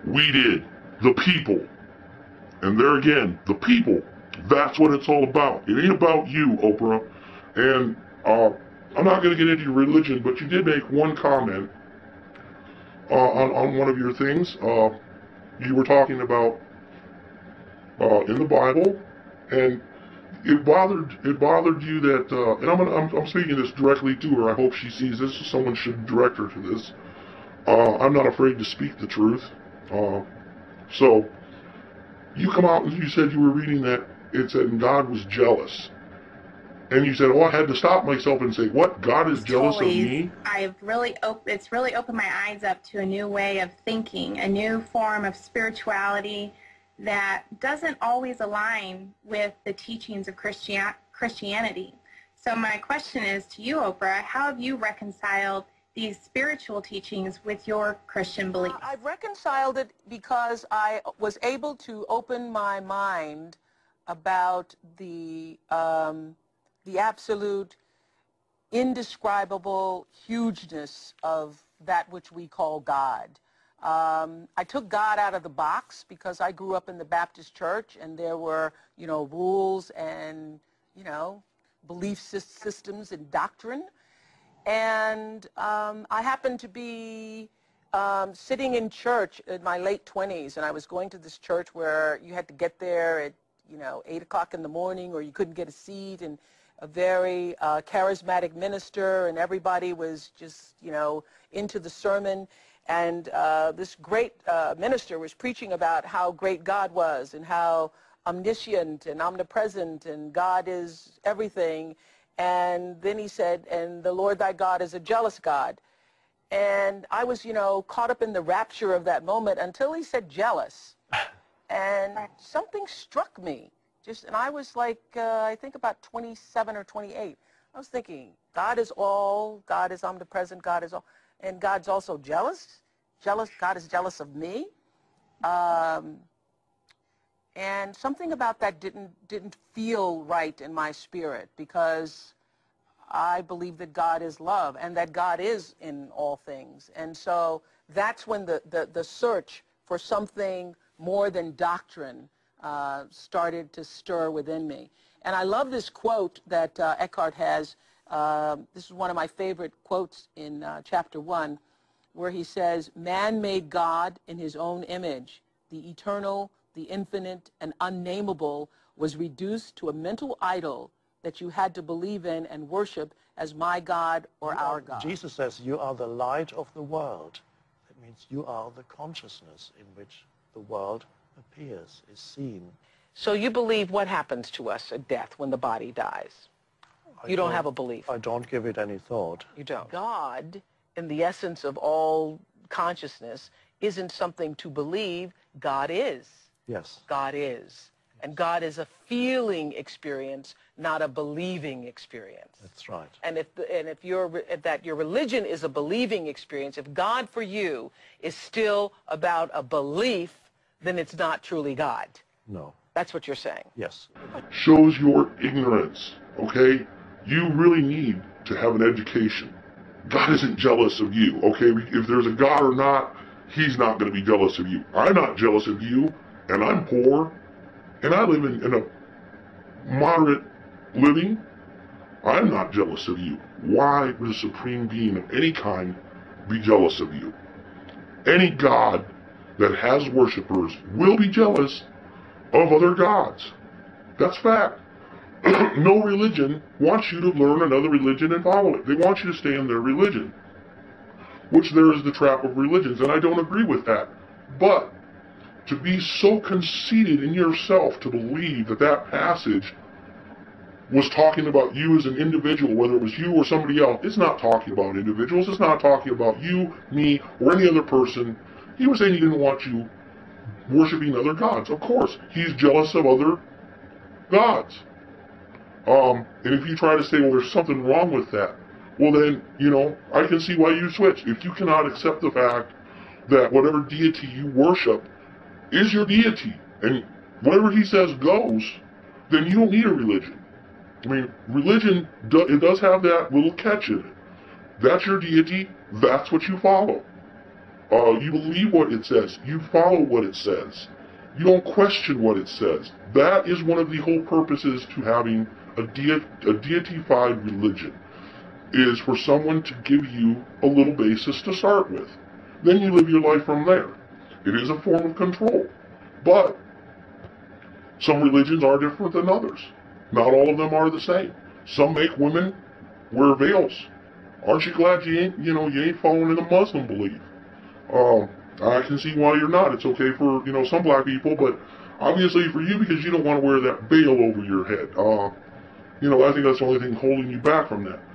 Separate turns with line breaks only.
We did. The people. And there again, the people. That's what it's all about. It ain't about you, Oprah. And I'm not going to get into your religion, but you did make one comment on one of your things. You were talking about in the Bible, and it bothered you that, and I'm speaking this directly to her. I hope she sees this. Someone should direct her to this. I'm not afraid to speak the truth. So you come out and you said you were reading that it said God was jealous, and you said, "Oh, I had to stop myself and say, what? God is jealous of me?"
It's really opened my eyes up to a new way of thinking, a new form of spirituality that doesn't always align with the teachings of Christianity. So my question is to you, Oprah, how have you reconciled these spiritual teachings with your Christian beliefs?
I've reconciled it because I was able to open my mind about the absolute indescribable hugeness of that which we call God. I took God out of the box because I grew up in the Baptist church, and there were, rules and, belief systems and doctrine. And I happened to be sitting in church in my late 20s, and I was going to this church where you had to get there at, 8 o'clock in the morning, or you couldn't get a seat, and a very charismatic minister, and everybody was just, into the sermon. And this great minister was preaching about how great God was and how omniscient and omnipresent and God is everything. And then he said, and the Lord thy God is a jealous God. And I was, caught up in the rapture of that moment until he said jealous. And something struck me. And I was like, I think about 27 or 28. I was thinking, God is all, God is omnipresent, God is all. And God's also jealous. God is jealous of me. And something about that didn't feel right in my spirit, because I believe that God is love and that God is in all things. And so that's when the search for something more than doctrine started to stir within me. And I love this quote that Eckhart has. This is one of my favorite quotes in chapter 1, where he says, "Man made God in his own image. The eternal, the infinite, and unnameable was reduced to a mental idol that you had to believe in and worship as my God or our God."
Jesus says, you are the light of the world. That means you are the consciousness in which the world appears, is seen.
So you believe what happens to us at death when the body dies? You don't have a belief.
I don't give it any thought.
You don't. God, in the essence of all consciousness, isn't something to believe. God is.
Yes.
God is. And God is a feeling experience, not a believing experience.
That's right.
And if your religion is a believing experience, if God for you is still about a belief, then it's not truly God.
No.
That's what you're saying.
Yes.
Shows your ignorance, okay? You really need to have an education. God isn't jealous of you, okay? If there's a God or not, he's not going to be jealous of you. I'm not jealous of you, and I'm poor, and I live in a moderate living. I'm not jealous of you. Why would a supreme being of any kind be jealous of you? Any God that has worshipers will be jealous of other gods. That's fact. No religion wants you to learn another religion and follow it. They want you to stay in their religion, which there is the trap of religions, and I don't agree with that. But to be so conceited in yourself to believe that that passage was talking about you as an individual, whether it was you or somebody else, it's not talking about individuals. It's not talking about you, me, or any other person. He was saying he didn't want you worshiping other gods. Of course, he's jealous of other gods. And if you try to say, well, there's something wrong with that, well then, I can see why you switch. If you cannot accept the fact that whatever deity you worship is your deity, and whatever he says goes, then you don't need a religion. I mean, religion, it does have that little catch in it. That's your deity, that's what you follow. You believe what it says. You follow what it says. You don't question what it says. That is one of the whole purposes to having a deified religion, is for someone to give you a little basis to start with. Then you live your life from there. It is a form of control. But some religions are different than others. Not all of them are the same. Some make women wear veils. Aren't you glad you ain't following in the Muslim belief? I can see why you're not. It's okay for, some black people, but obviously for you, because you don't want to wear that veil over your head. I think that's the only thing holding you back from that.